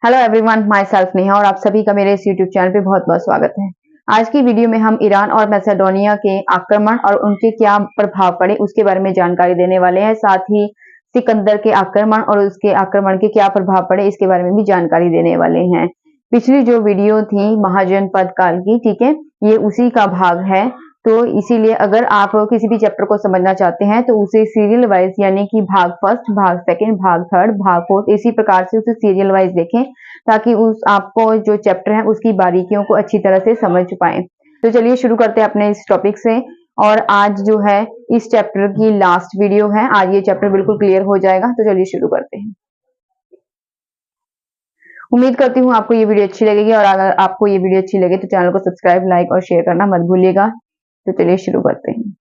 Hello everyone, my self Neha और आप सभी का मेरे इस यूट्यूब चैनल पे बहुत बहुत स्वागत है। आज की वीडियो में हम ईरान और मैसेडोनिया के आक्रमण और उनके क्या प्रभाव पड़े उसके बारे में जानकारी देने वाले हैं। साथ ही सिकंदर के आक्रमण और उसके आक्रमण के क्या प्रभाव पड़े इसके बारे में भी जानकारी देने वाले हैं। पिछली जो वीडियो थी महाजनपद काल की, ठीक है, ये उसी का भाग है। तो इसीलिए अगर आप किसी भी चैप्टर को समझना चाहते हैं तो उसे सीरियल वाइज यानी कि भाग फर्स्ट, भाग सेकंड, भाग थर्ड, भाग फोर्थ, इसी प्रकार से उसे सीरियल वाइज देखें ताकि उस आपको जो चैप्टर है उसकी बारीकियों को अच्छी तरह से समझ पाए। तो चलिए शुरू करते हैं अपने इस टॉपिक से। और आज जो है इस चैप्टर की लास्ट वीडियो है। आज ये चैप्टर बिल्कुल क्लियर हो जाएगा। तो चलिए शुरू करते हैं। उम्मीद करती हूँ आपको ये वीडियो अच्छी लगेगी और अगर आपको ये वीडियो अच्छी लगे तो चैनल को सब्सक्राइब, लाइक और शेयर करना मत भूलिएगा। तो चलिए शुरू करते हैं।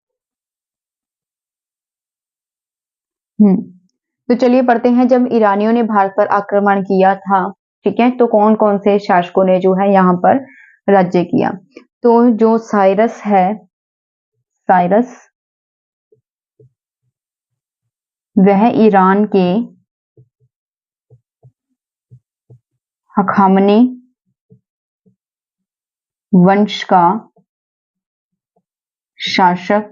तो चलिए पढ़ते हैं। जब ईरानियों ने भारत पर आक्रमण किया था, ठीक है, तो कौन कौन से शासकों ने जो है यहाँ पर राज्य किया। तो जो साइरस है, साइरस, वह ईरान के हखामनी वंश का शासक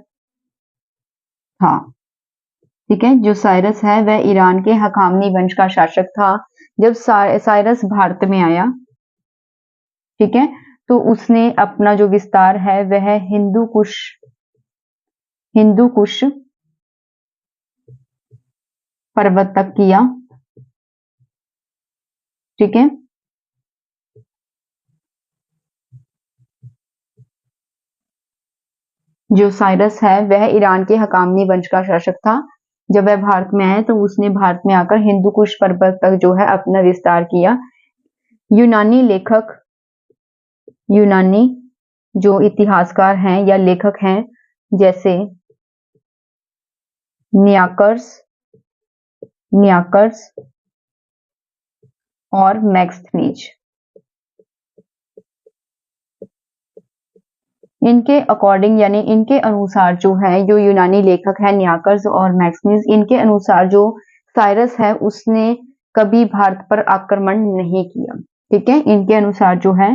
था। ठीक है, जो साइरस है वह ईरान के हखामनी वंश का शासक था। जब साइरस भारत में आया, ठीक है, तो उसने अपना जो विस्तार है वह हिंदू कुश पर्वत तक किया। ठीक है, जो साइरस है वह ईरान के हकामनी वंश का शासक था। जब वह भारत में आया तो उसने भारत में आकर हिंदू कुश पर्वत तक जो है अपना विस्तार किया। यूनानी लेखक, यूनानी जो इतिहासकार हैं या लेखक हैं, जैसे नियाकर्स और मैक्सनीज, इनके अकॉर्डिंग यानी इनके अनुसार जो है, जो यूनानी लेखक है नियाकर्स और मैक्सनीज, इनके अनुसार जो साइरस है उसने कभी भारत पर आक्रमण नहीं किया। ठीक है, इनके अनुसार जो है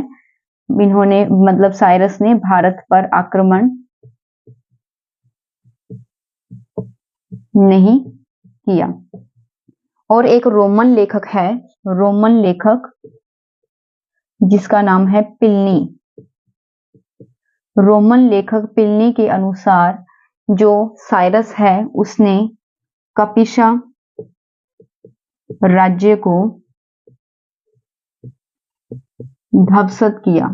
इन्होंने मतलब साइरस ने भारत पर आक्रमण नहीं किया। और एक रोमन लेखक है, रोमन लेखक जिसका नाम है प्लिनी, रोमन लेखक प्लिनी के अनुसार जो साइरस है उसने कपिशा राज्य को ध्वस्त किया।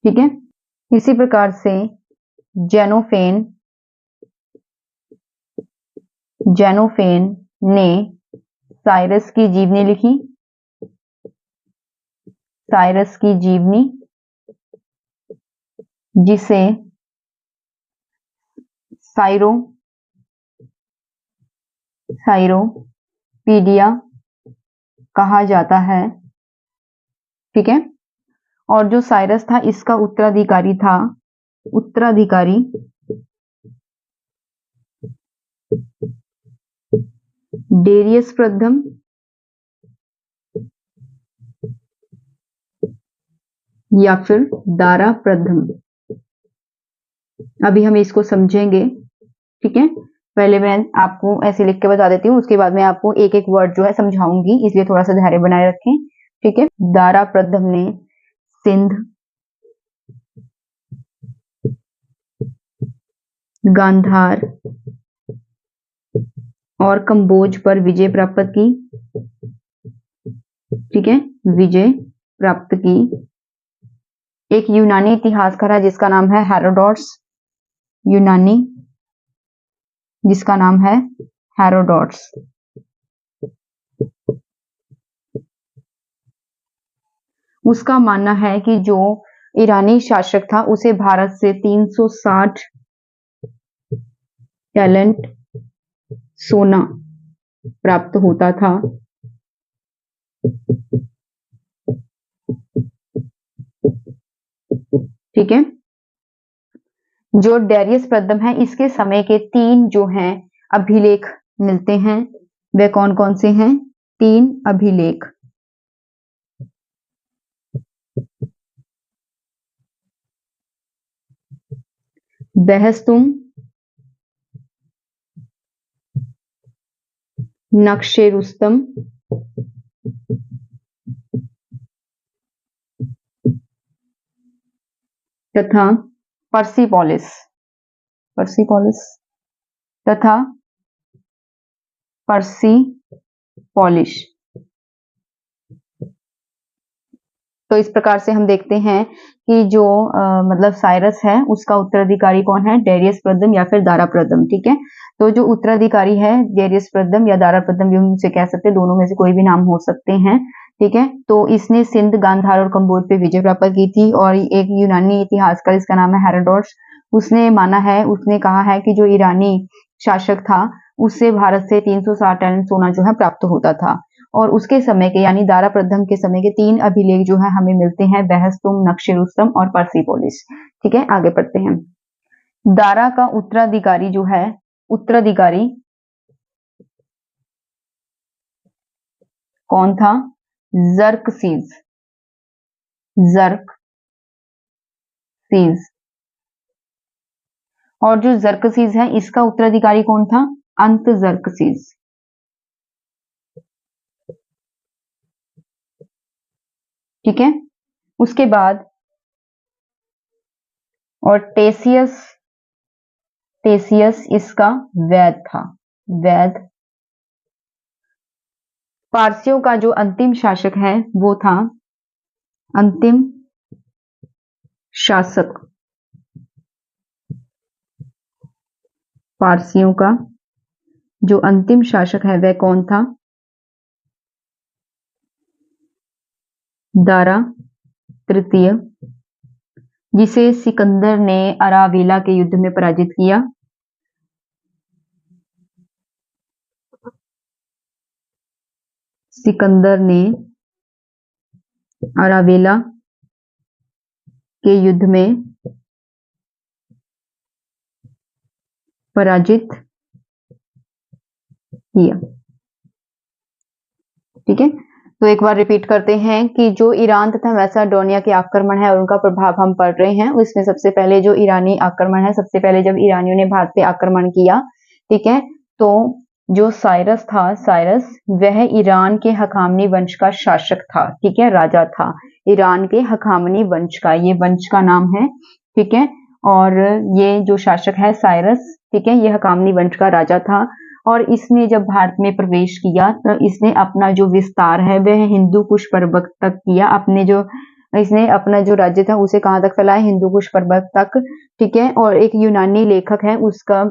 ठीक है, इसी प्रकार से जेनोफेन ने साइरस की जीवनी लिखी। साइरस की जीवनी, जिसे साइरोपीडिया कहा जाता है। ठीक है, और जो साइरस था इसका उत्तराधिकारी डेरियस प्रथम या फिर दारा प्रथम। अभी हम इसको समझेंगे। ठीक है, पहले मैं आपको ऐसे लिख के बता देती हूँ, उसके बाद मैं आपको एक एक वर्ड जो है समझाऊंगी, इसलिए थोड़ा सा धैर्य बनाए रखें। ठीक है, दारा प्रथम ने सिंध, गांधार और कंबोज पर विजय प्राप्त की। ठीक है, विजय प्राप्त की। एक यूनानी इतिहासकार है जिसका नाम है हेरोडोटस, यूनानी जिसका नाम है हेरोडोटस। उसका मानना है कि जो ईरानी शासक था उसे भारत से 360 टैलेंट सोना प्राप्त होता था। ठीक है, जो डेरियस प्रथम है इसके समय के 3 जो हैं अभिलेख मिलते हैं। वे कौन कौन से हैं? 3 अभिलेख। बहस्तुम, नक्शे रुस्तम, तथा पर्सिपोलिस तथा पर्सिपोलिश। तो इस प्रकार से हम देखते हैं कि जो मतलब साइरस है उसका उत्तराधिकारी कौन है? डेरियस प्रथम या फिर दारा प्रथम। ठीक है, तो जो उत्तराधिकारी है डेरियस प्रथम या दारा प्रथम भी हम उसे कह सकते हैं, दोनों में से कोई भी नाम हो सकते हैं। ठीक है, तो इसने सिंध, गांधार और कंबोज पे विजय प्राप्त की थी। और एक यूनानी इतिहासकार, इसका नाम है हेरोडोटस, उसने कहा है कि जो ईरानी शासक था उससे भारत से 360 टन सोना जो है प्राप्त होता था। और उसके समय के यानी दारा प्रथम के समय के 3 अभिलेख जो है हमें मिलते हैं, बहस्तुम, नक्शे रुस्तम और पर्सिपोलिस। ठीक है, आगे पढ़ते हैं। दारा का उत्तराधिकारी जो है, उत्तराधिकारी कौन था? जर्कसीज। और जो जर्कसीज है इसका उत्तराधिकारी कौन था? अंतजर्कसीज। ठीक है, उसके बाद और टेसियस इसका वैद था। पारसियों का जो अंतिम शासक है वो था, अंतिम शासक पारसियों का जो अंतिम शासक है वह कौन था? दारा तृतीय, जिसे सिकंदर ने अरावेला के युद्ध में पराजित किया। सिकंदर ने अरावेला के युद्ध में पराजित किया। ठीक है, तो एक बार रिपीट करते हैं कि जो ईरान तथा मैसेडोनिया के आक्रमण है और उनका प्रभाव हम पढ़ रहे हैं, उसमें सबसे पहले जो ईरानी आक्रमण है, सबसे पहले जब ईरानियों ने भारत पे आक्रमण किया, ठीक है, तो जो साइरस था, वह ईरान के हखामनी वंश का शासक था। ठीक है, राजा था ईरान के हखामनी वंश का, ये वंश का नाम है। ठीक है, और ये जो शासक है साइरस, ठीक है, ये हखामनी वंश का राजा था। और इसने जब भारत में प्रवेश किया तो इसने अपना जो विस्तार है वह हिंदू कुश पर्वत तक किया। इसने अपना जो राज्य था उसे कहाँ तक फैलाया? हिंदू कुश पर्वत तक। ठीक है, और एक यूनानी लेखक है, उसका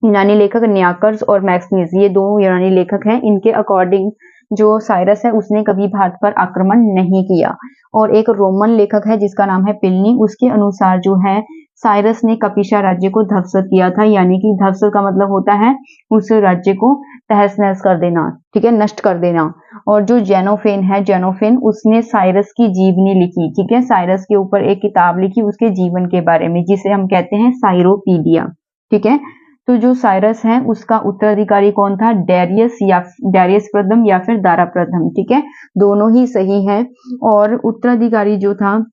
यूनानी लेखक नियाकर्स और मैक्सनीज, ये दो यूनानी लेखक हैं। इनके अकॉर्डिंग जो साइरस है उसने कभी भारत पर आक्रमण नहीं किया। और एक रोमन लेखक है जिसका नाम है प्लिनी, उसके अनुसार जो है साइरस ने कपिशा राज्य को ध्वस्त किया था, यानी कि ध्वस्त का मतलब होता है उस राज्य को तहस नहस कर देना। ठीक है, नष्ट कर देना। और जो जेनोफेन उसने साइरस की जीवनी लिखी। ठीक है, साइरस के ऊपर एक किताब लिखी उसके जीवन के बारे में, जिसे हम कहते हैं साइरोपीडिया। ठीक है, तो जो साइरस है उसका उत्तराधिकारी कौन था? डेरियस प्रथम या फिर दारा प्रथम। ठीक है, दोनों ही सही है। और उत्तराधिकारी जो था,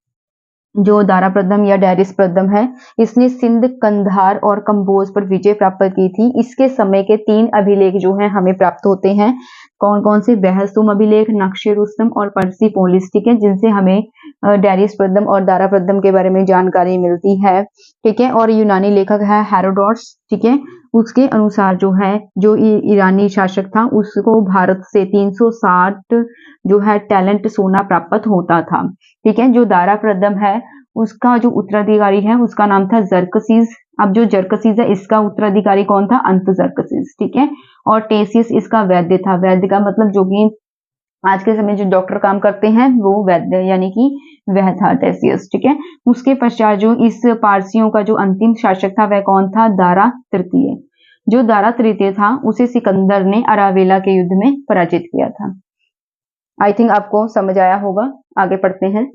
जो दारा प्रथम या डेरियस प्रथम है, इसने सिंध, कंधार और कंबोज पर विजय प्राप्त की थी। इसके समय के 3 अभिलेख जो हैं हमें प्राप्त होते हैं। कौन कौन से? बहस्तुम अभिलेख, नक्शे रुस्तम और पर्सिपोलिस। ठीक है, जिनसे हमें डेरियस प्रथम और दारा प्रथम के बारे में जानकारी मिलती है। ठीक है, और यूनानी लेखक है हेरोडोटस। ठीक है, उसके अनुसार जो है जो ईरानी शासक था उसको भारत से 360 जो है टैलेंट सोना प्राप्त होता था। ठीक है, जो दारा प्रथम है उसका जो उत्तराधिकारी है उसका नाम था जर्कसीज। अब जो जर्कसीज है इसका उत्तराधिकारी कौन था? अंतजर्कसीज। ठीक है, और टेसियस इसका वैद्य था। वैद्य का मतलब जो कि आज के समय जो डॉक्टर काम करते हैं वो वैद्य, यानी कि वह था टेसियस। ठीक है, उसके पश्चात जो इस पारसियों का जो अंतिम शासक था वह कौन था? दारा तृतीय। जो दारा तृतीय था उसे सिकंदर ने अरावेला के युद्ध में पराजित किया था। आई थिंक आपको समझ आया होगा। आगे पढ़ते हैं।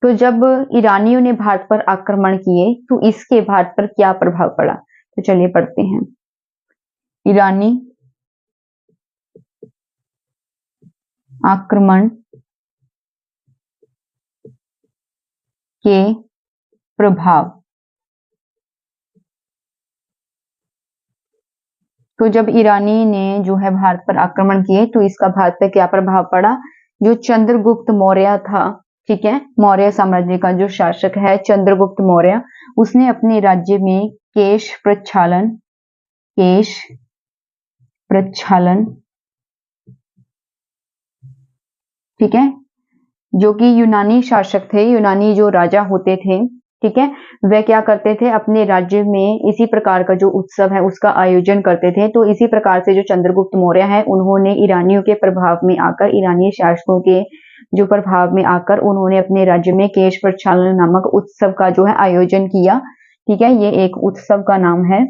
तो जब ईरानियों ने भारत पर आक्रमण किए तो इसके भारत पर क्या प्रभाव पड़ा? तो चलिए पढ़ते हैं। ईरानी आक्रमण के प्रभाव। तो जब ईरानी ने जो है भारत पर आक्रमण किए तो इसका भारत पर क्या प्रभाव पड़ा। जो चंद्रगुप्त मौर्य था, ठीक है, मौर्य साम्राज्य का जो शासक है चंद्रगुप्त मौर्य, उसने अपने राज्य में केश प्रक्षालन, ठीक है, जो कि यूनानी शासक थे, यूनानी जो राजा होते थे, ठीक है, वह क्या करते थे अपने राज्य में इसी प्रकार का जो उत्सव है उसका आयोजन करते थे। तो इसी प्रकार से जो चंद्रगुप्त मौर्य है उन्होंने ईरानियों के प्रभाव में आकर, ईरानी शासकों के जो प्रभाव में आकर उन्होंने अपने राज्य में केश प्रक्षालन नामक उत्सव का जो है आयोजन किया। ठीक है, ये एक उत्सव का नाम है।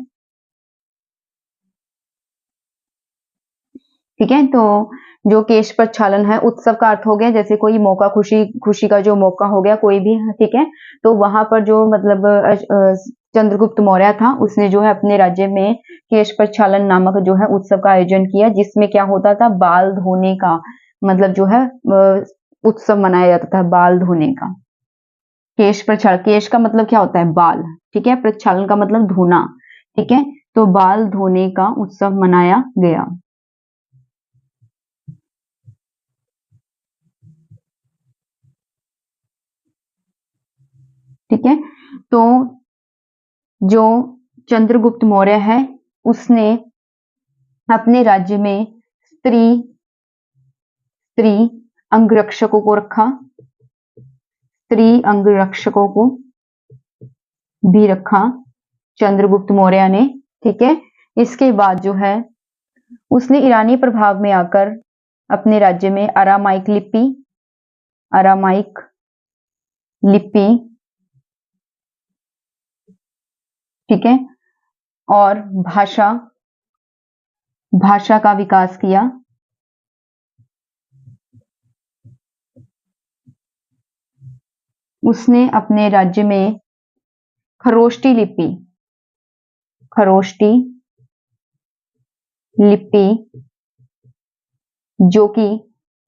ठीक है, तो जो केश प्रक्षालन है उत्सव का अर्थ हो गया जैसे कोई मौका, खुशी का जो मौका हो गया कोई भी, ठीक है, तो वहां पर जो मतलब चंद्रगुप्त मौर्य था उसने जो है अपने राज्य में केश प्रक्षालन नामक जो है उत्सव का आयोजन किया, जिसमें क्या होता था, बाल धोने का मतलब जो है उत्सव मनाया जाता था, बाल धोने का। केश प्रक्षालन, केश का मतलब क्या होता है, बाल, ठीक है, प्रक्षालन का मतलब धोना, ठीक है, तो बाल धोने का उत्सव मनाया गया। ठीक है, तो जो चंद्रगुप्त मौर्य है उसने अपने राज्य में स्त्री अंगरक्षकों को रखा, स्त्री अंगरक्षकों को भी रखा चंद्रगुप्त मौर्य ने। ठीक है, इसके बाद जो है उसने ईरानी प्रभाव में आकर अपने राज्य में अरामाइक लिपि, ठीक है, और भाषा का विकास किया। उसने अपने राज्य में खरोष्टी लिपि जो कि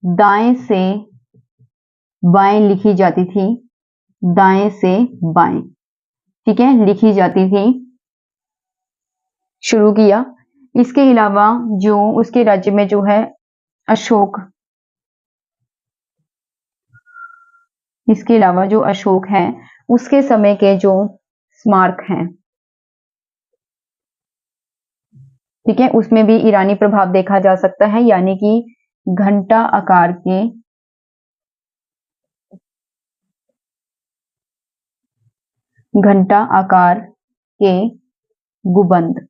दाएं से बाएं लिखी जाती थी, दाएं से बाएं, ठीक है, लिखी जाती थी, शुरू किया। इसके अलावा जो उसके राज्य में जो है इसके अलावा जो अशोक है उसके समय के जो स्मारक हैं, ठीक है, उसमें भी ईरानी प्रभाव देखा जा सकता है, यानी कि घंटा आकार के गुबंद।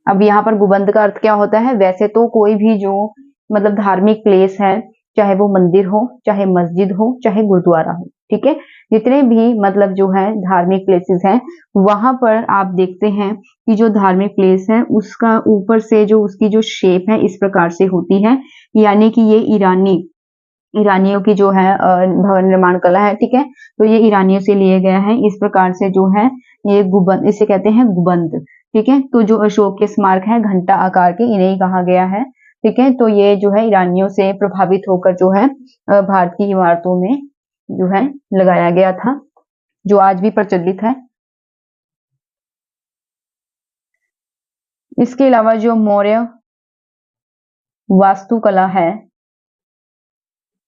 अब यहाँ पर गुबंद का अर्थ क्या होता है, वैसे तो कोई भी जो मतलब धार्मिक प्लेस है, चाहे वो मंदिर हो, चाहे मस्जिद हो, चाहे गुरुद्वारा हो, ठीक है, जितने भी मतलब जो है धार्मिक प्लेसेस हैं वहां पर आप देखते हैं कि जो धार्मिक प्लेस है उसका ऊपर से जो उसकी जो शेप है इस प्रकार से होती है, यानी कि ये ईरानियों की जो है भवन निर्माण कला है, ठीक है, तो ये ईरानियों से लिए गया है। इस प्रकार से जो है ये गुबंद, इसे कहते हैं गुबंद, ठीक है, तो जो अशोक के स्मारक है घंटा आकार के, इन्हें कहा गया है, ठीक है, तो ये जो है ईरानियों से प्रभावित होकर जो है भारत की इमारतों में जो है लगाया गया था, जो आज भी प्रचलित है। इसके अलावा जो मौर्य वास्तुकला है,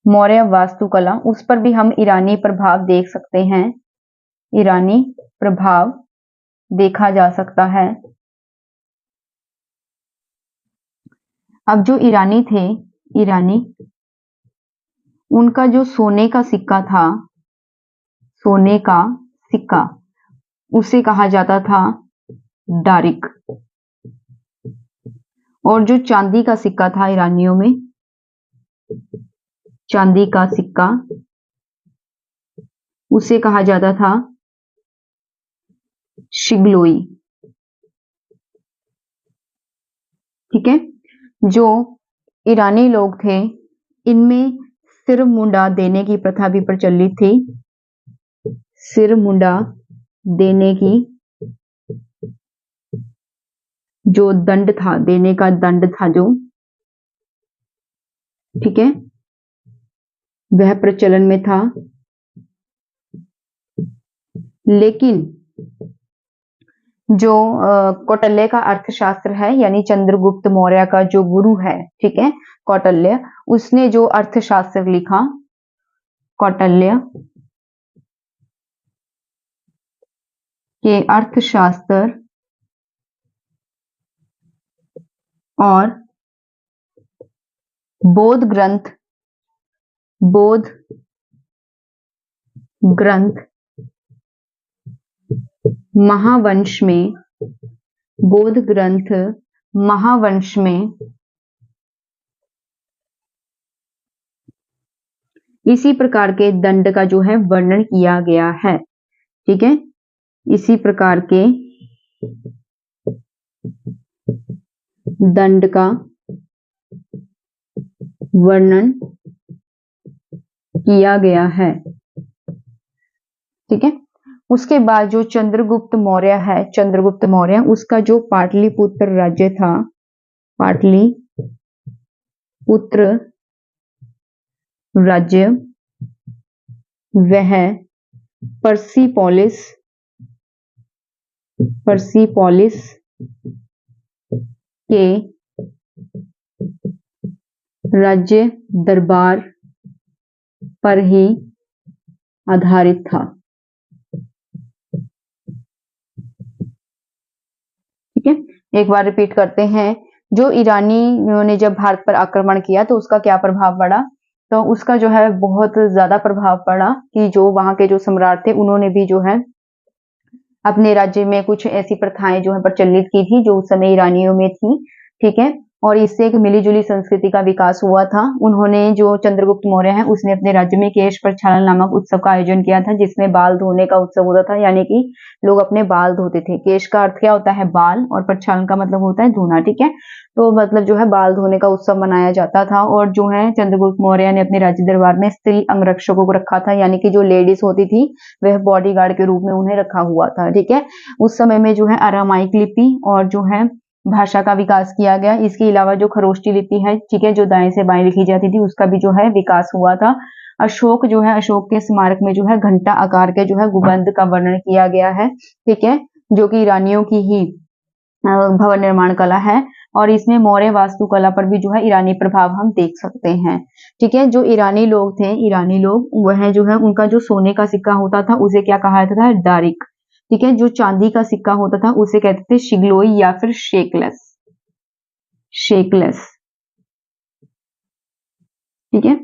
मौर्य वास्तुकला, उस पर भी हम ईरानी प्रभाव देख सकते हैं, ईरानी प्रभाव देखा जा सकता है। अब जो ईरानी थे, उनका जो सोने का सिक्का उसे कहा जाता था डारिक, और जो चांदी का सिक्का था ईरानियों में, चांदी का सिक्का उसे कहा जाता था शिगलोई। ठीक है, जो ईरानी लोग थे इनमें सिर मुंडा देने की प्रथा भी प्रचलित थी, सिर मुंडा देने की जो दंड था, देने का दंड था जो ठीक है, वह प्रचलन में था। लेकिन जो कौटिल्य का अर्थशास्त्र है, यानी चंद्रगुप्त मौर्य का जो गुरु है, ठीक है, कौटिल्य, उसने जो अर्थशास्त्र लिखा, कौटिल्य के अर्थशास्त्र और बौद्ध ग्रंथ महावंश में, बौद्ध ग्रंथ महावंश में इसी प्रकार के दंड का जो है वर्णन किया गया है। ठीक है, इसी प्रकार के दंड का वर्णन किया गया है। ठीक है, उसके बाद जो चंद्रगुप्त मौर्य है, चंद्रगुप्त मौर्य, उसका जो पाटलिपुत्र राज्य था, पाटलिपुत्र राज्य, वह पर्सिपोलिस के राज्य दरबार पर ही आधारित था। ठीक है, एक बार रिपीट करते हैं। जो ईरानियों ने जब भारत पर आक्रमण किया तो उसका क्या प्रभाव पड़ा, तो उसका जो है बहुत ज्यादा प्रभाव पड़ा कि जो वहां के जो सम्राट थे उन्होंने भी जो है अपने राज्य में कुछ ऐसी प्रथाएं जो है प्रचलित की थी जो उस समय ईरानियों में थी। ठीक है, और इससे एक मिलीजुली संस्कृति का विकास हुआ था। उन्होंने, जो चंद्रगुप्त मौर्य है, उसने अपने राज्य में केश प्रक्षालन नामक उत्सव का आयोजन किया था, जिसमें बाल धोने का उत्सव होता था, यानी कि लोग अपने बाल धोते थे। केश का अर्थ क्या होता है, बाल, और प्रक्षालन का मतलब होता है धोना। ठीक है, तो मतलब जो है बाल धोने का उत्सव मनाया जाता था। और जो है चंद्रगुप्त मौर्य ने अपने राज्य दरबार में स्त्री अंगरक्षकों को रखा था, यानी कि जो लेडीज होती थी वह बॉडीगार्ड के रूप में उन्हें रखा हुआ था। ठीक है, उस समय में जो है अरामाइक लिपि और जो है भाषा का विकास किया गया। इसके अलावा जो खरोष्टी लिपि है, ठीक है, जो दाएं से बाएं लिखी जाती थी, उसका भी जो है विकास हुआ था। अशोक जो है, अशोक के स्मारक में जो है घंटा आकार के जो है गुंबद का वर्णन किया गया है। ठीक है, जो कि ईरानियों की ही भवन निर्माण कला है, और इसमें मौर्य वास्तुकला पर भी जो है ईरानी प्रभाव हम देख सकते हैं। ठीक है, जो ईरानी लोग थे, ईरानी लोग, वह जो है उनका जो सोने का सिक्का होता था उसे क्या कहा जाता था, दारिक। ठीक है, जो चांदी का सिक्का होता था उसे कहते थे शिगलोई या फिर शेकलेस। ठीक है,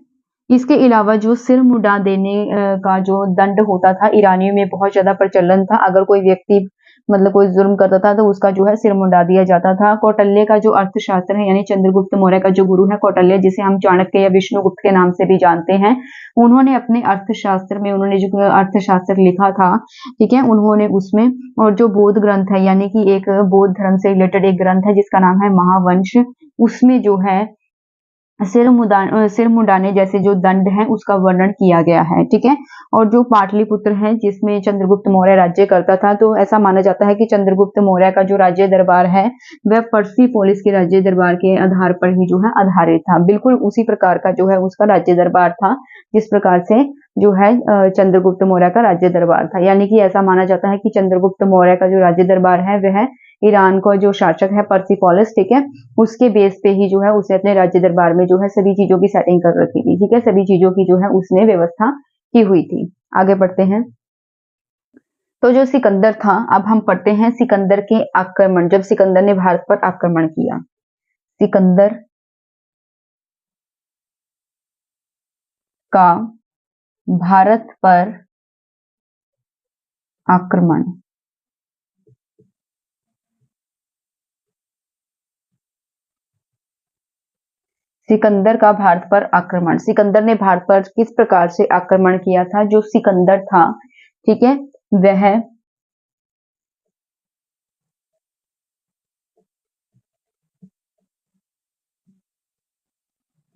इसके अलावा जो सिर मुंडा देने का जो दंड होता था, ईरानियों में बहुत ज्यादा प्रचलन था। अगर कोई व्यक्ति मतलब कोई जुर्म करता था तो उसका जो है सिर मुंडा दिया जाता था। कौटिल्य का जो अर्थशास्त्र है, यानी चंद्रगुप्त मौर्य का जो गुरु है कौटिल्य, जिसे हम चाणक्य या विष्णुगुप्त के नाम से भी जानते हैं, उन्होंने अपने अर्थशास्त्र में, उन्होंने जो अर्थशास्त्र लिखा था, ठीक है, उन्होंने उसमें, और जो बौद्ध ग्रंथ है, यानी कि एक बौद्ध धर्म से रिलेटेड एक ग्रंथ है जिसका नाम है महावंश, उसमें जो है सिर मुंडाने जैसे जो दंड है उसका वर्णन किया गया है। ठीक है, और जो पाटलिपुत्र है जिसमें चंद्रगुप्त मौर्य राज्य करता था, तो ऐसा माना जाता है कि चंद्रगुप्त मौर्य का जो राज्य दरबार है वह पर्सिपोलिस के राज्य दरबार के आधार पर ही जो है आधारित था। बिल्कुल उसी प्रकार का जो है उसका राज्य दरबार था जिस प्रकार से जो है चंद्रगुप्त मौर्य का राज्य दरबार था। यानी कि ऐसा माना जाता है कि चंद्रगुप्त मौर्य का जो राज्य दरबार है वह ईरान का जो शासक है पर्सिपोलिस, ठीक है, उसके बेस पे ही जो है उसने अपने राज्य दरबार में जो है सभी चीजों की सेटिंग कर रखी थी। ठीक है, सभी चीजों की जो है उसने व्यवस्था की हुई थी। आगे बढ़ते हैं। तो जो सिकंदर था, अब हम पढ़ते हैं सिकंदर के आक्रमण, जब सिकंदर ने भारत पर आक्रमण किया। सिकंदर का भारत पर आक्रमण। सिकंदर का भारत पर आक्रमण। सिकंदर ने भारत पर किस प्रकार से आक्रमण किया था? जो सिकंदर था, ठीक है, वह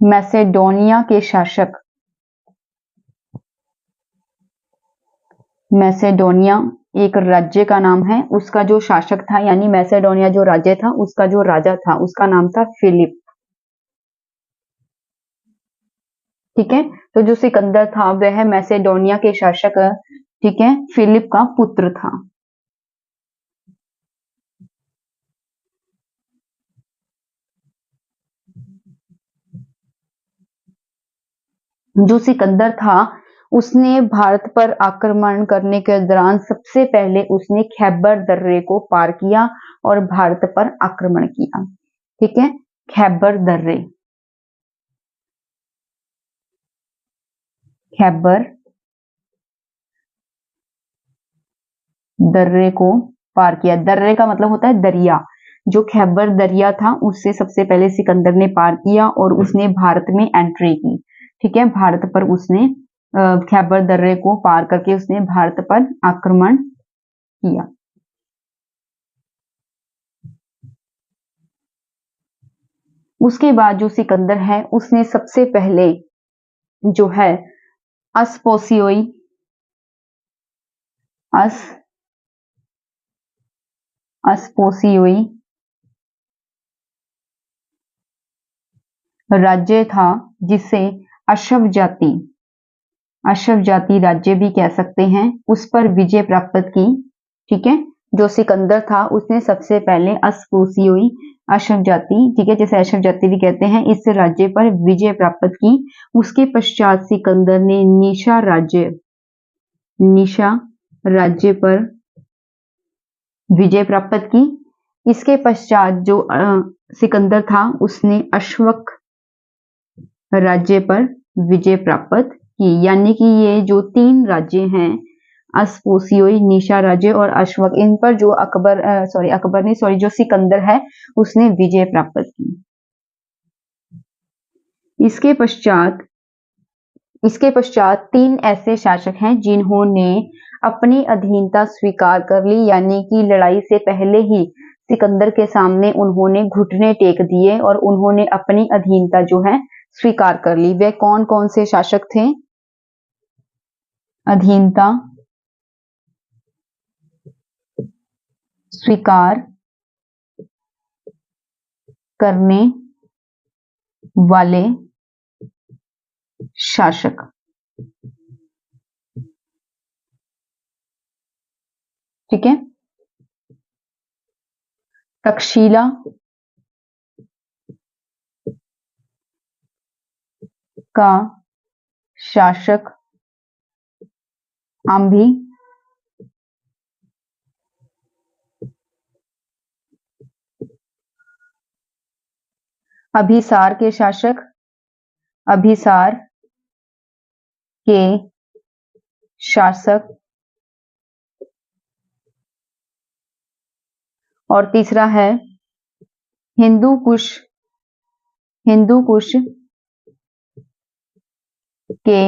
मैसेडोनिया के शासक, मैसेडोनिया एक राज्य का नाम है, उसका जो शासक था, यानी मैसेडोनिया जो राज्य था उसका जो राजा था उसका नाम था फिलिप। ठीक है। तो जो सिकंदर था वह मैसेडोनिया के शासक, ठीक है, फिलिप का पुत्र था। जो सिकंदर था उसने भारत पर आक्रमण करने के दौरान सबसे पहले उसने खैबर दर्रे को पार किया और भारत पर आक्रमण किया। ठीक है, खैबर दर्रे, खैबर दर्रे को पार किया। दर्रे का मतलब होता है दरिया। जो खैबर दरिया था उससे सबसे पहले सिकंदर ने पार किया और उसने भारत में एंट्री की। ठीक है, भारत पर उसने खैबर दर्रे को पार करके उसने भारत पर आक्रमण किया। उसके बाद जो सिकंदर है उसने सबसे पहले जो है अस्पोसियोई अस्पोसियोई राज्य था, जिसे अशव जाति राज्य भी कह सकते हैं, उस पर विजय प्राप्त की। ठीक है, जो सिकंदर था उसने सबसे पहले अस्पोसियोई अशव जाति, ठीक है, जैसे अशव जाति भी कहते हैं, इस राज्य पर विजय प्राप्त की। उसके पश्चात सिकंदर ने निशा राज्य पर विजय प्राप्त की। इसके पश्चात जो सिकंदर था उसने अश्वक राज्य पर विजय प्राप्त की। यानी कि ये जो 3 राज्य हैं, अस्पोसियोई, निशा राज्य और अश्वक, इन पर जो जो सिकंदर है उसने विजय प्राप्त की। इसके पश्चात 3 ऐसे शासक हैं जिन्होंने अपनी अधीनता स्वीकार कर ली, यानी कि लड़ाई से पहले ही सिकंदर के सामने उन्होंने घुटने टेक दिए और उन्होंने अपनी अधीनता जो है स्वीकार कर ली। वे कौन कौन से शासक थे? अधीनता स्वीकार करने वाले शासक। ठीक है, तक्षशिला का शासक अम्भी, अभिसार के शासक और तीसरा है हिंदू कुश के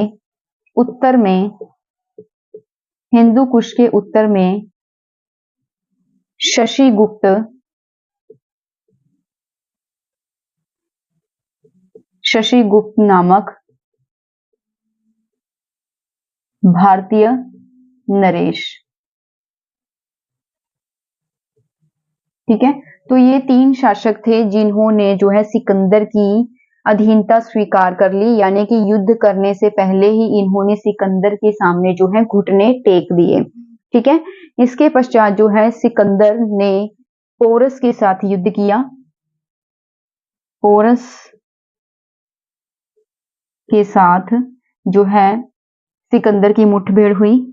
उत्तर में शशिगुप्त नामक भारतीय नरेश। ठीक है, तो ये 3 शासक थे जिन्होंने जो है सिकंदर की अधीनता स्वीकार कर ली, यानी कि युद्ध करने से पहले ही इन्होंने सिकंदर के सामने जो है घुटने टेक दिए। ठीक है, इसके पश्चात जो है सिकंदर ने पोरस के साथ युद्ध किया। पोरस के साथ जो है सिकंदर की मुठभेड़ हुई,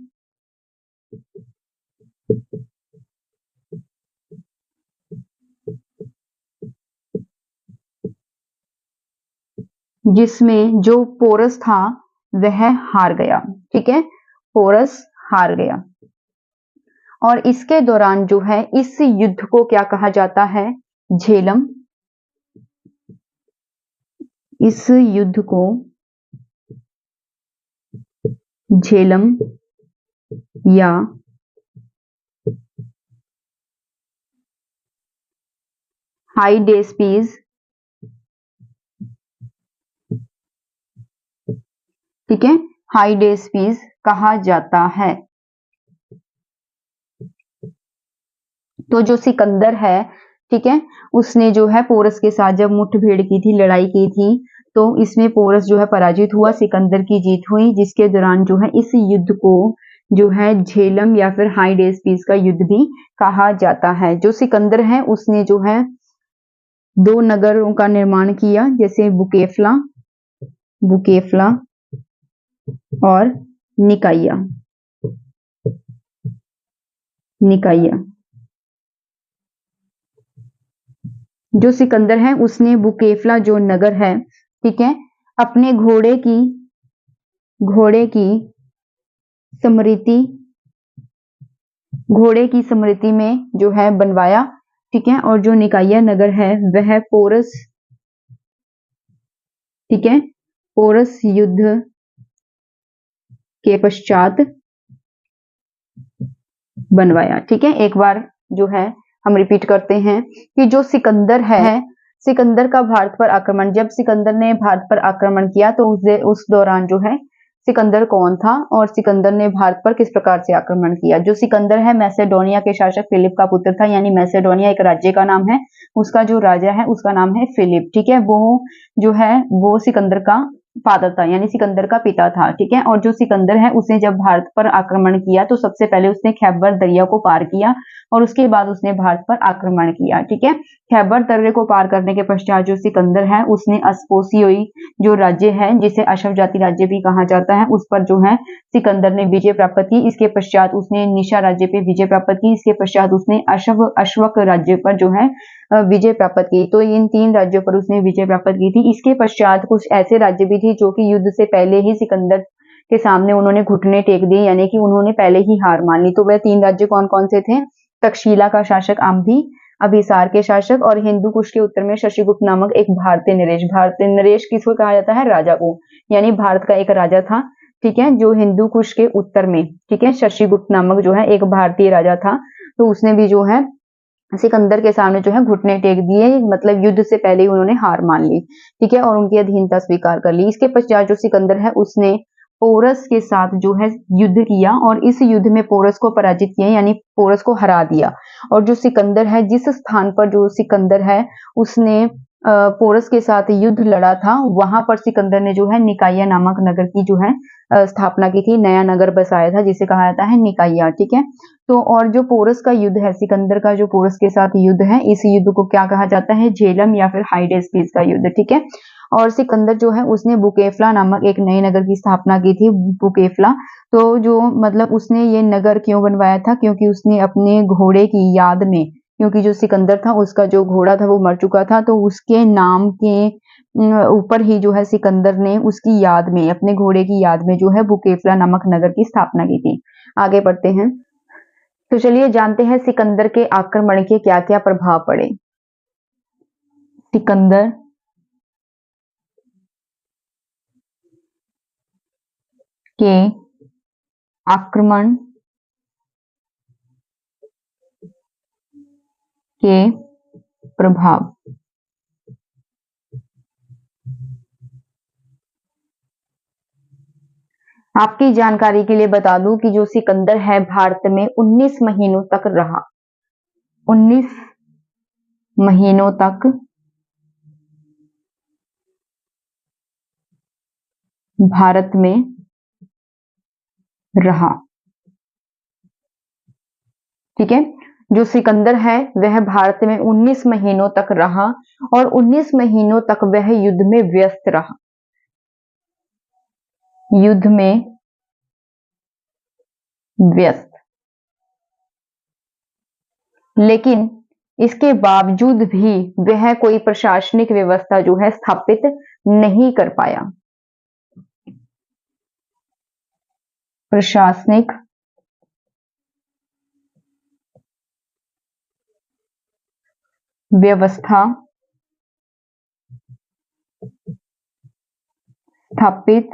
जिसमें जो पोरस था वह हार गया। ठीक है, पोरस हार गया। और इसके दौरान जो है इस युद्ध को क्या कहा जाता है? झेलम। इस युद्ध को झेलम या हाइडेस्पीज, ठीक है, हाइडेस्पीज कहा जाता है। तो जो सिकंदर है, ठीक है, उसने जो है पोरस के साथ जब मुठभेड़ की थी, लड़ाई की थी, तो इसमें पोरस जो है पराजित हुआ, सिकंदर की जीत हुई, जिसके दौरान जो है इस युद्ध को जो है झेलम या फिर हाइडेस पीस का युद्ध भी कहा जाता है। जो सिकंदर है उसने जो है 2 नगरों का निर्माण किया, जैसे बुकेफ्ला बुकेफ्ला और निकाइया निकाइया। जो सिकंदर है उसने बुकेफ्ला जो नगर है, ठीक है, अपने घोड़े की स्मृति में जो है बनवाया, ठीक है। और जो निकाइया नगर है वह पोरस, ठीक है, पोरस युद्ध के पश्चात बनवाया, ठीक है। एक बार जो है हम रिपीट करते हैं कि जो सिकंदर है, सिकंदर का भारत पर आक्रमण, जब सिकंदर ने भारत पर आक्रमण किया तो उस दौरान जो है सिकंदर कौन था और सिकंदर ने भारत पर किस प्रकार से आक्रमण किया। जो सिकंदर है मैसेडोनिया के शासक फिलिप का पुत्र था, यानी मैसेडोनिया एक राज्य का नाम है, उसका जो राजा है उसका नाम है फिलिप, ठीक है। वो जो है वो सिकंदर का फादर था, यानी सिकंदर का पिता था, ठीक है। और जो सिकंदर है उसने जब भारत पर आक्रमण किया तो सबसे पहले उसने खैबर दरिया को पार किया और उसके बाद उसने भारत पर आक्रमण किया, ठीक है। खैबर दर्रे को पार करने के पश्चात जो सिकंदर है उसने अस्पोसियोई जो राज्य है, जिसे अशव जाति राज्य भी कहा जाता है, उस पर जो है सिकंदर ने विजय प्राप्त की। इसके पश्चात उसने निशा राज्य पे विजय प्राप्त की। इसके पश्चात उसने अश्वक राज्य पर जो है विजय प्राप्त की। तो इन 3 राज्यों पर उसने विजय प्राप्त की थी। इसके पश्चात कुछ ऐसे राज्य भी थे जो कि युद्ध से पहले ही सिकंदर के सामने उन्होंने घुटने टेक दिए, यानी कि उन्होंने पहले ही हार मान ली। तो वह 3 राज्य कौन कौन से थे? तक्षशिला का शासक आम्भी, अभिसार के शासक और हिंदू कुश के उत्तर में शशिगुप्त नामक एक भारतीय नरेश। भारतीय नरेश किसको कहा जाता है? राजा को, यानी भारत का एक राजा था, ठीक है, जो हिंदू कुश के उत्तर में, ठीक है, शशिगुप्त नामक जो है एक भारतीय राजा था। तो उसने भी जो है सिकंदर के सामने जो है घुटने टेक दिए, मतलब युद्ध से पहले ही उन्होंने हार मान ली, ठीक है, और उनकी अधीनता स्वीकार कर ली। इसके पश्चात जो सिकंदर है उसने पोरस के साथ जो है युद्ध किया और इस युद्ध में पोरस को पराजित किया, यानी पोरस को हरा दिया। और जो सिकंदर है, जिस स्थान पर जो सिकंदर है उसने पोरस के साथ युद्ध लड़ा था, वहां पर सिकंदर ने जो है निकाइया नामक नगर की जो है स्थापना की थी, नया नगर बसाया था जिसे कहा जाता है निकाइया, ठीक है। तो और जो पोरस का युद्ध है, सिकंदर का जो पोरस के साथ युद्ध है, इस युद्ध को क्या कहा जाता है? झेलम या फिर हाइडेस्पीस का युद्ध, ठीक है। और सिकंदर जो है उसने बुकेफ्ला नामक एक नए नगर की स्थापना की थी, बुकेफ्ला। तो जो मतलब उसने ये नगर क्यों बनवाया था? क्योंकि उसने अपने घोड़े की याद में, क्योंकि जो सिकंदर था उसका जो घोड़ा था वो मर चुका था, तो उसके नाम के ऊपर ही जो है सिकंदर ने उसकी याद में, अपने घोड़े की याद में जो है बुकेफ्ला नामक नगर की स्थापना की थी। आगे बढ़ते हैं, तो चलिए जानते हैं सिकंदर के आक्रमण के क्या क्या प्रभाव पड़े। सिकंदर के आक्रमण के प्रभाव। आपकी जानकारी के लिए बता दूं कि जो सिकंदर है भारत में 19 महीनों तक रहा, 19 महीनों तक भारत में रहा, ठीक है। जो सिकंदर है वह भारत में 19 महीनों तक रहा और 19 महीनों तक वह युद्ध में व्यस्त रहा, युद्ध में व्यस्त। लेकिन इसके बावजूद भी वह कोई प्रशासनिक व्यवस्था जो है स्थापित नहीं कर पाया। प्रशासनिक व्यवस्था स्थापित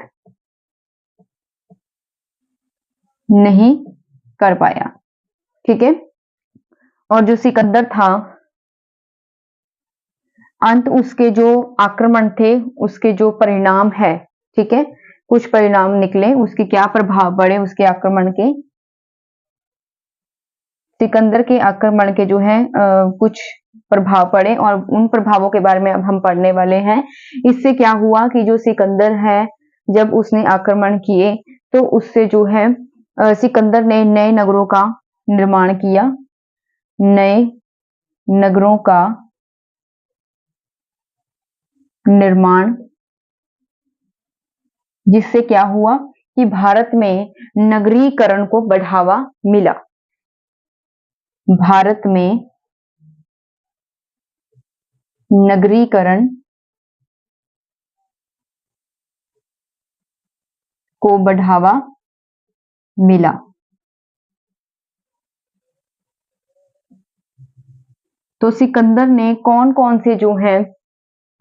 नहीं कर पाया, ठीक है। और जो सिकंदर था, अंत उसके जो आक्रमण थे उसके जो परिणाम है, ठीक है, कुछ परिणाम निकले, उसके क्या प्रभाव पड़े उसके आक्रमण के। सिकंदर के आक्रमण के जो है कुछ प्रभाव पड़े और उन प्रभावों के बारे में अब हम पढ़ने वाले हैं। इससे क्या हुआ कि जो सिकंदर है जब उसने आक्रमण किए तो उससे जो है सिकंदर ने नए नगरों का निर्माण किया, नए नगरों का निर्माण, जिससे क्या हुआ कि भारत में नगरीकरण को बढ़ावा मिला। भारत में नगरीकरण को बढ़ावा मिला। तो सिकंदर ने कौन कौन से जो है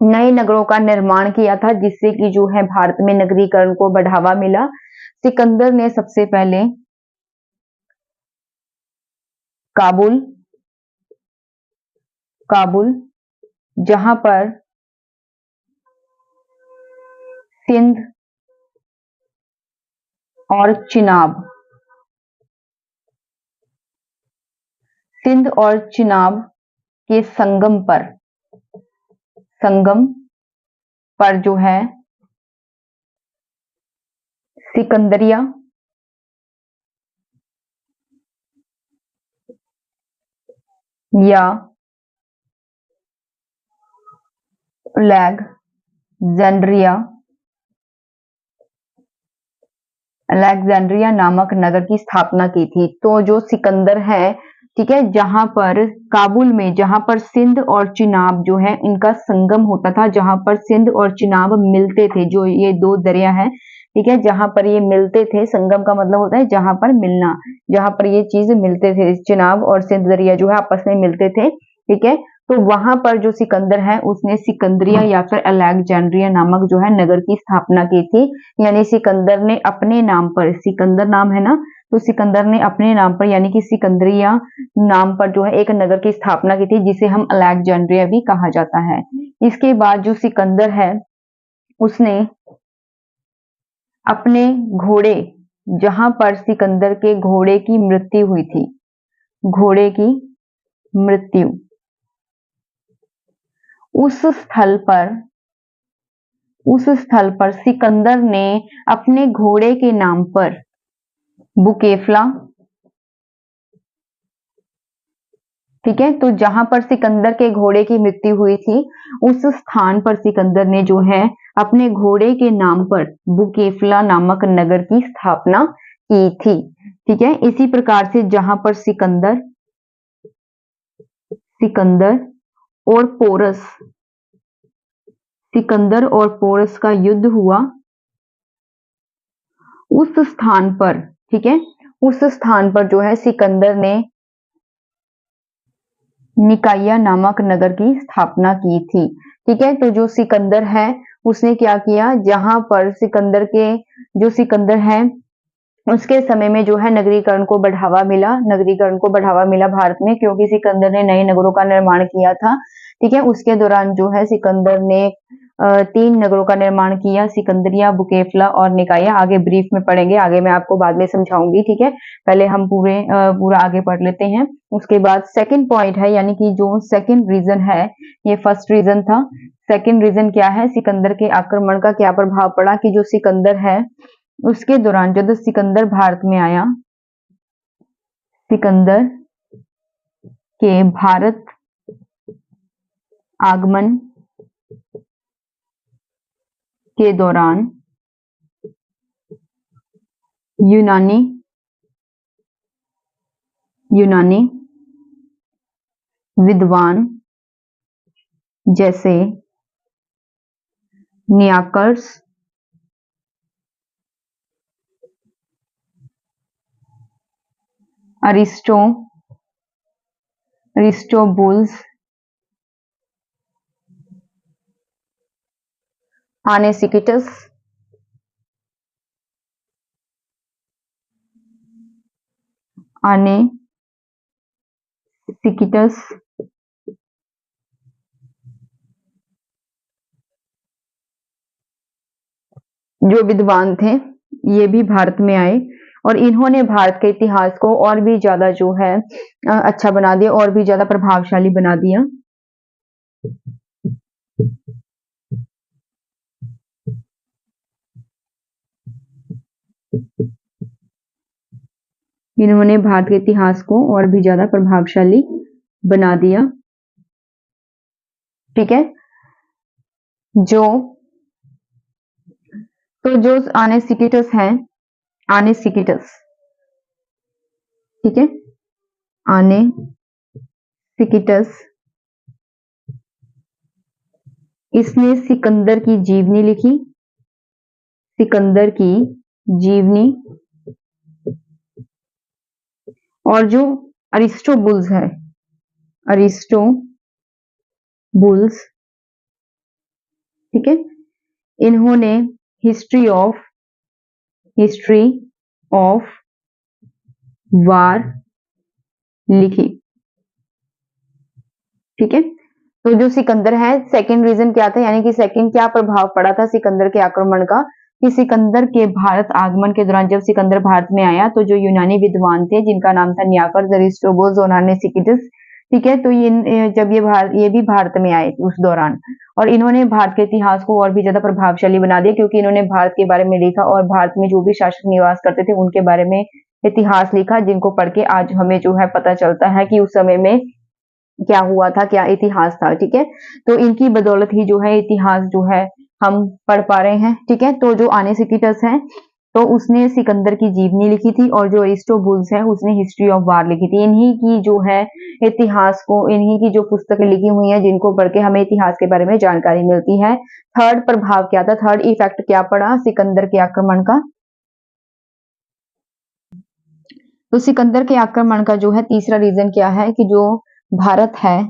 नए नगरों का निर्माण किया था जिससे कि जो है भारत में नगरीकरण को बढ़ावा मिला। सिकंदर ने सबसे पहले काबुल, जहां पर सिंध और चिनाब, के संगम पर जो है सिकंदरिया या अलेक्जेंड्रिया नामक नगर की स्थापना की थी। तो जो सिकंदर है, ठीक है, जहां पर काबुल में, जहां पर सिंध और चिनाब जो है इनका संगम होता था, जहां पर सिंध और चिनाब मिलते थे, जो ये दो दरिया है, ठीक है, जहां पर ये मिलते थे, संगम का मतलब होता है जहां पर मिलना, जहां पर ये चीज मिलते थे, चिनाब और सिंध दरिया जो है आपस में मिलते थे, ठीक है। तो वहां पर जो सिकंदर है उसने सिकंदरिया या फिर अलेक्जेंड्रिया नामक जो है नगर की स्थापना की थी। यानी सिकंदर ने अपने नाम पर, सिकंदर नाम है ना, तो सिकंदर ने अपने नाम पर यानी कि सिकंदरिया नाम पर जो है एक नगर की स्थापना की थी जिसे हम अलेक्जेंड्रिया भी कहा जाता है। इसके बाद जो सिकंदर है उसने अपने घोड़े, जहां पर सिकंदर के घोड़े की मृत्यु हुई थी, घोड़े की मृत्यु, उस स्थल पर सिकंदर ने अपने घोड़े के नाम पर बुकेफला, ठीक है, तो जहां पर सिकंदर के घोड़े की मृत्यु हुई थी उस स्थान पर सिकंदर ने जो है अपने घोड़े के नाम पर बुकेफला नामक नगर की स्थापना की थी, ठीक है। इसी प्रकार से जहां पर सिकंदर और पोरस का युद्ध हुआ, उस स्थान पर, ठीक है, उस स्थान पर जो है सिकंदर ने निकाया नामक नगर की स्थापना की थी, ठीक है। तो जो सिकंदर है उसने क्या किया, जहां पर सिकंदर है उसके समय में जो है नगरीकरण को बढ़ावा मिला भारत में, क्योंकि सिकंदर ने नए नगरों का निर्माण किया था, ठीक है। उसके दौरान जो है सिकंदर ने 3 नगरों का निर्माण किया, सिकंदरिया, बुकेफला और निकाया। आगे ब्रीफ में पढ़ेंगे, आगे मैं आपको बाद में समझाऊंगी, ठीक है। पहले हम पूरा आगे पढ़ लेते हैं। उसके बाद सेकंड पॉइंट है, यानी कि जो सेकंड रीजन है, ये फर्स्ट रीजन था, सेकंड रीजन क्या है, सिकंदर के आक्रमण का क्या प्रभाव पड़ा कि जो सिकंदर है उसके दौरान जब सिकंदर भारत में आया, सिकंदर के भारत आगमन के दौरान यूनानी विद्वान जैसे नियाकर्स, अरिस्टोबुल्स, आनेसिक्टिस, जो विद्वान थे ये भी भारत में आए और इन्होंने भारत के इतिहास को और भी ज्यादा जो है अच्छा बना दिया और भी ज्यादा प्रभावशाली बना दिया। इन्होंने भारत के इतिहास को और भी ज्यादा प्रभावशाली बना दिया। ठीक है, जो आनेसिकिटस हैं, आनेसिकिटस, ठीक है, आनेसिकिटस, इसने सिकंदर की जीवनी लिखी, सिकंदर की जीवनी। और जो अरिस्टोबुल्स है, अरिस्टोबुल्स, ठीक है, इन्होंने हिस्ट्री ऑफ वार लिखी। ठीक है, तो जो सिकंदर है, सेकंड रीजन क्या था, यानी कि सेकंड क्या प्रभाव पड़ा था सिकंदर के आक्रमण का, कि सिकंदर के भारत आगमन के दौरान जब सिकंदर भारत में आया तो जो यूनानी विद्वान थे जिनका नाम था नियाकर, अरिस्टोबुल्स और आनेसिकिटस, ठीक है, तो ये भी भारत में आए उस दौरान, और इन्होंने भारत के इतिहास को और भी ज्यादा प्रभावशाली बना दिया, क्योंकि इन्होंने भारत के बारे में लिखा और भारत में जो भी शासक निवास करते थे उनके बारे में इतिहास लिखा, जिनको पढ़ के आज हमें जो है पता चलता है कि उस समय में क्या हुआ था, क्या इतिहास था। ठीक है, तो इनकी बदौलत ही जो है इतिहास जो है हम पढ़ पा रहे हैं। ठीक है, तो जो आनेसिकिटस है तो उसने सिकंदर की जीवनी लिखी थी, और जो अरिस्टोबुल्स है उसने हिस्ट्री ऑफ वार लिखी थी। इन्हीं की जो है इतिहास को, इन्हीं की जो पुस्तकें लिखी हुई हैं जिनको पढ़ के हमें इतिहास के बारे में जानकारी मिलती है। थर्ड प्रभाव क्या था, थर्ड इफेक्ट क्या पड़ा सिकंदर के आक्रमण का, तो सिकंदर के आक्रमण का जो है तीसरा रीजन क्या है कि जो भारत है,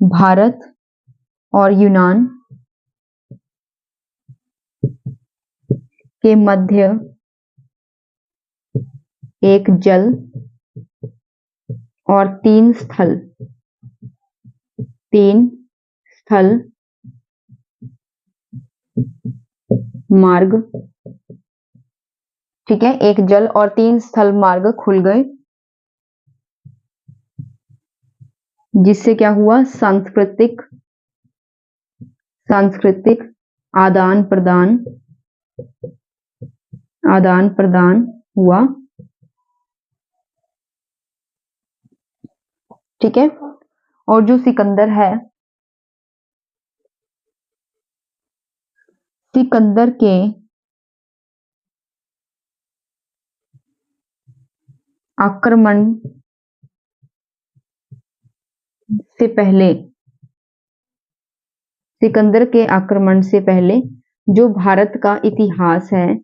भारत और यूनान के मध्य एक जल और तीन स्थल मार्ग, ठीक है, एक जल और तीन स्थल मार्ग खुल गए, जिससे क्या हुआ, सांस्कृतिक आदान प्रदान हुआ। ठीक है, और जो सिकंदर है, सिकंदर के आक्रमण से पहले, सिकंदर के आक्रमण से पहले जो भारत का इतिहास है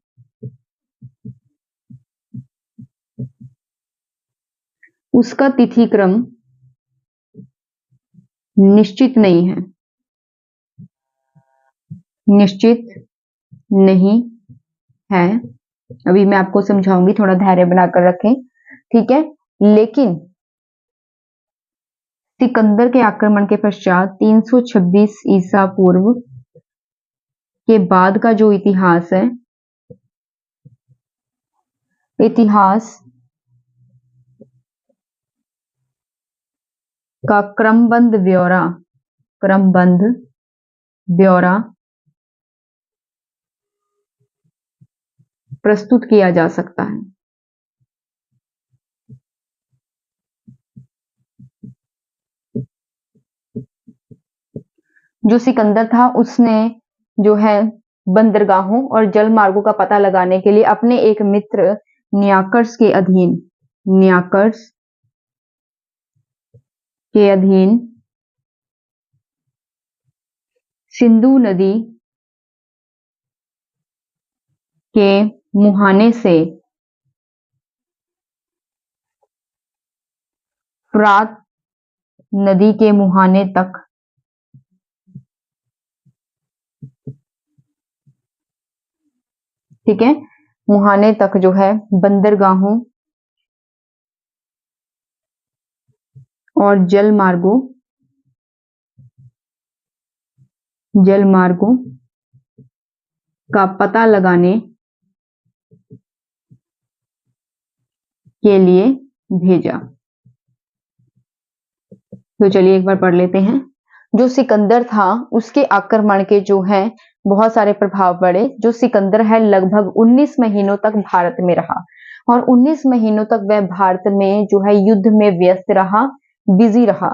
उसका तिथि क्रम निश्चित नहीं है, निश्चित नहीं है। अभी मैं आपको समझाऊंगी, थोड़ा धैर्य बनाकर रखें। ठीक है, लेकिन सिकंदर के आक्रमण के पश्चात 326 ईसा पूर्व के बाद का जो इतिहास है, इतिहास का क्रमबद्ध ब्यौरा प्रस्तुत किया जा सकता है। जो सिकंदर था उसने जो है बंदरगाहों और जल मार्गों का पता लगाने के लिए अपने एक मित्र नियाकर्स के अधीन सिंधु नदी के मुहाने से फ्रात नदी के मुहाने तक ठीक है, मुहाने तक जो है बंदरगाहों और जल मार्गों का पता लगाने के लिए भेजा। तो चलिए एक बार पढ़ लेते हैं। जो सिकंदर था उसके आक्रमण के जो है बहुत सारे प्रभाव पड़े। जो सिकंदर है लगभग 19 महीनों तक भारत में रहा और 19 महीनों तक वह भारत में जो है युद्ध में व्यस्त रहा, बिजी रहा,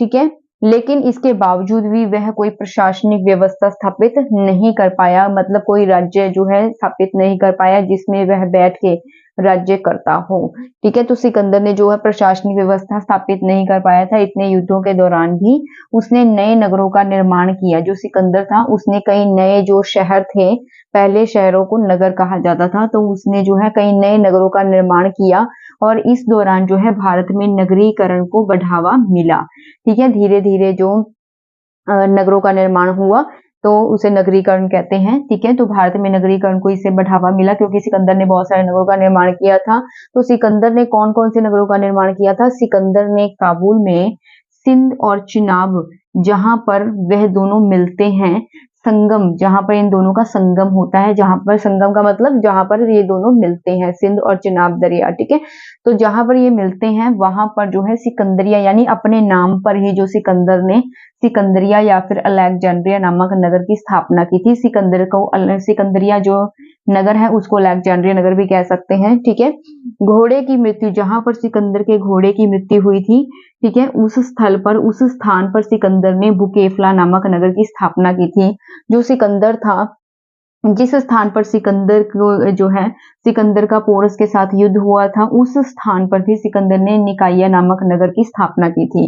ठीक है। लेकिन इसके बावजूद भी वह कोई प्रशासनिक व्यवस्था स्थापित नहीं कर पाया, मतलब कोई राज्य जो है स्थापित नहीं कर पाया जिसमें वह बैठ के राज्य करता हो, ठीक है। तो सिकंदर ने जो है प्रशासनिक व्यवस्था स्थापित नहीं कर पाया था इतने युद्धों के दौरान भी। उसने नए नगरों का निर्माण किया। जो सिकंदर था उसने कई नए जो शहर थे, पहले शहरों को नगर कहा जाता था, तो उसने जो है कई नए नगरों का निर्माण किया और इस दौरान जो है भारत में नगरीकरण को बढ़ावा मिला, ठीक है। धीरे धीरे जो नगरों का निर्माण हुआ तो उसे नगरीकरण कहते हैं, ठीक है। तो भारत में नगरीकरण को इससे बढ़ावा मिला क्योंकि सिकंदर ने बहुत सारे नगरों का निर्माण किया था। तो सिकंदर ने कौन कौन से नगरों का निर्माण किया था? सिकंदर ने काबुल में सिंध और चिनाब, जहां पर वह दोनों मिलते हैं, संगम, जहां पर इन दोनों का संगम होता है, जहां पर संगम का मतलब जहां पर ये दोनों मिलते हैं, सिंध और चिनाब दरिया, ठीक है। तो जहां पर ये मिलते हैं वहां पर जो है सिकंदरिया, यानी अपने नाम पर ही जो सिकंदर ने सिकंदरिया या फिर अलेक्जेंड्रिया नामक नगर की स्थापना की थी। सिकंदरिया जो नगर है उसको अलेक्जेंड्रिया नगर भी कह सकते हैं, ठीक है। घोड़े की मृत्यु, जहां पर सिकंदर के घोड़े की मृत्यु हुई थी, ठीक है, उस स्थान पर सिकंदर ने बुकेफला नामक नगर की स्थापना की थी। जो सिकंदर था, जिस स्थान पर सिकंदर को जो है सिकंदर का पोरस के साथ युद्ध हुआ था, उस स्थान पर भी सिकंदर ने निकाया नामक नगर की स्थापना की थी।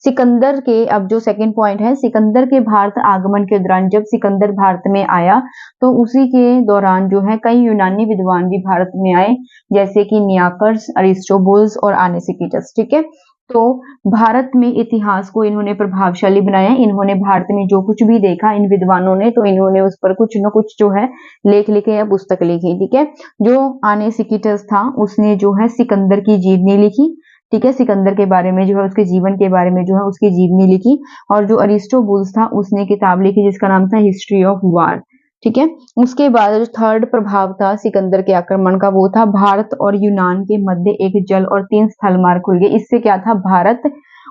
सिकंदर के, अब जो सेकंड पॉइंट है, सिकंदर के भारत आगमन के दौरान, जब सिकंदर भारत में आया तो उसी के दौरान जो है कई यूनानी विद्वान भी भारत में आए, जैसे कि नियाकर्स, अरिस्टोबुल्स और आनेसिकिटस, ठीक है। तो भारत में इतिहास को इन्होंने प्रभावशाली बनाया। इन्होंने भारत में जो कुछ भी देखा इन विद्वानों ने, तो इन्होंने उस पर कुछ न कुछ जो है लेख लिखे या पुस्तक लिखी, ठीक है। जो आनेसिकिटस था उसने जो है सिकंदर की जीवनी लिखी, ठीक है। सिकंदर के बारे में जो है उसके जीवन के बारे में जो है उसकी जीवनी लिखी। और जो अरिस्टोबुल्स था उसने किताब लिखी जिसका नाम था हिस्ट्री ऑफ वार, ठीक है। उसके बाद जो थर्ड प्रभाव था सिकंदर के आक्रमण का, वो था भारत और यूनान के मध्य एक जल और 3 स्थल मार्ग खुल गए। इससे क्या था, भारत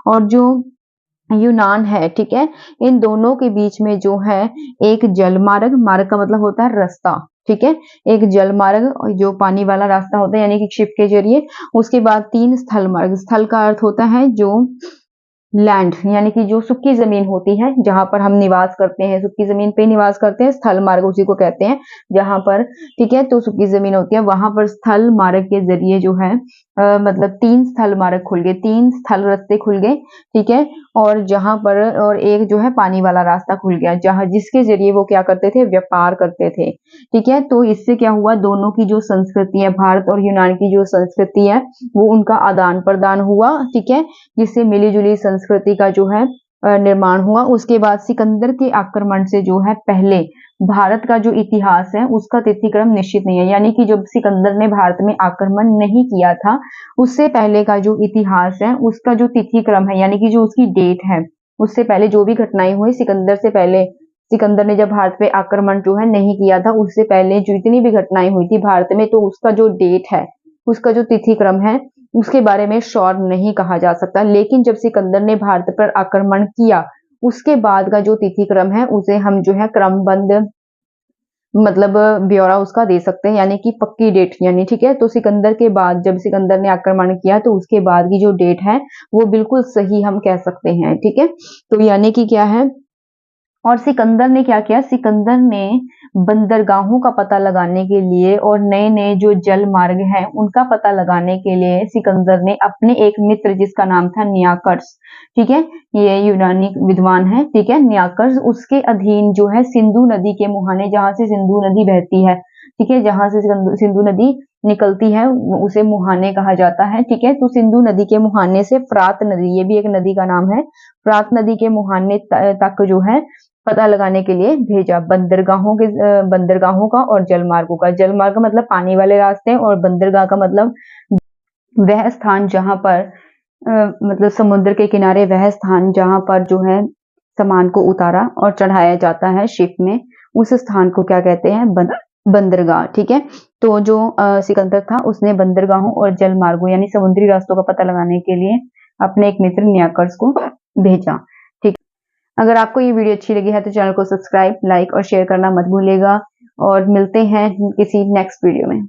और जो यूनान है, ठीक है, इन दोनों के बीच में जो है एक जल मार्ग, मार्ग का मतलब होता है रास्ता, ठीक है, एक जल मार्ग जो पानी वाला रास्ता होता है यानी कि शिप के जरिए। उसके बाद 3 स्थल मार्ग, स्थल का अर्थ होता है जो लैंड, यानी कि जो सूखी जमीन होती है जहां पर हम निवास करते हैं, सूखी जमीन पे निवास करते हैं, स्थल मार्ग उसी को कहते हैं जहां पर, ठीक है, तो सूखी जमीन होती है वहां पर स्थल मार्ग के जरिए जो है मतलब 3 स्थल मार्ग खुल गए, 3 स्थल रास्ते खुल गए, ठीक है। और जहां पर, और एक जो है पानी वाला रास्ता खुल गया जहां, जिसके जरिए वो क्या करते थे, व्यापार करते थे, ठीक है। तो इससे क्या हुआ, दोनों की जो संस्कृति है, भारत और यूनान की जो संस्कृति है वो उनका आदान प्रदान हुआ, ठीक है, जिससे मिली जुली संस्कृति का जो है निर्माण हुआ। उसके बाद सिकंदर के आक्रमण से जो है पहले भारत का जो इतिहास है उसका तिथिक्रम निश्चित नहीं है, यानी कि जब सिकंदर ने भारत में आक्रमण नहीं किया था उससे पहले का जो इतिहास है उसका जो तिथिक्रम है, यानी कि जो उसकी डेट है, उससे पहले जो भी घटनाएं हुई सिकंदर से पहले, सिकंदर ने जब भारत पे आक्रमण जो है नहीं किया था उससे पहले जो इतनी भी घटनाएं हुई थी भारत में, तो उसका जो डेट है, उसका जो तिथिक्रम है, उसके बारे में श्योर नहीं कहा जा सकता। लेकिन जब सिकंदर ने भारत पर आक्रमण किया उसके बाद का जो तिथिक्रम है उसे हम जो है क्रमबद्ध मतलब ब्यौरा उसका दे सकते हैं, यानी कि पक्की डेट, यानी ठीक है। तो सिकंदर के बाद, जब सिकंदर ने आक्रमण किया तो उसके बाद की जो डेट है वो बिल्कुल सही हम कह सकते हैं, ठीक है। तो यानी कि क्या है, और सिकंदर ने क्या किया, सिकंदर ने बंदरगाहों का पता लगाने के लिए और नए नए जो जल मार्ग हैं उनका पता लगाने के लिए सिकंदर ने अपने एक मित्र जिसका नाम था नियाकर्स, ठीक है, ये यूनानी विद्वान है, ठीक है, नियाकर्स, उसके अधीन जो है सिंधु नदी के मुहाने, जहां से सिंधु नदी बहती है, ठीक है, जहां से सिंधु नदी निकलती है उसे मुहाने कहा जाता है, ठीक है। तो सिंधु नदी के मुहाने से फरात नदी, ये भी एक नदी का नाम है, फरात नदी के मुहाने तक जो है पता लगाने के लिए भेजा, बंदरगाहों का और जलमार्गों का। जलमार्ग का मतलब पानी वाले रास्ते और बंदरगाह का मतलब वह स्थान जहां पर मतलब समुद्र के किनारे, वह स्थान जहां पर जो है सामान को उतारा और चढ़ाया जाता है शिप में, उस स्थान को क्या कहते हैं, बंदरगाह, ठीक है। तो जो सिकंदर था उसने बंदरगाहों और जलमार्गों यानी समुद्री रास्तों का पता लगाने के लिए अपने एक मित्र नियाकर्स को भेजा, ठीक। अगर आपको ये वीडियो अच्छी लगी है तो चैनल को सब्सक्राइब, लाइक और शेयर करना मत भूलिएगा और मिलते हैं किसी नेक्स्ट वीडियो में।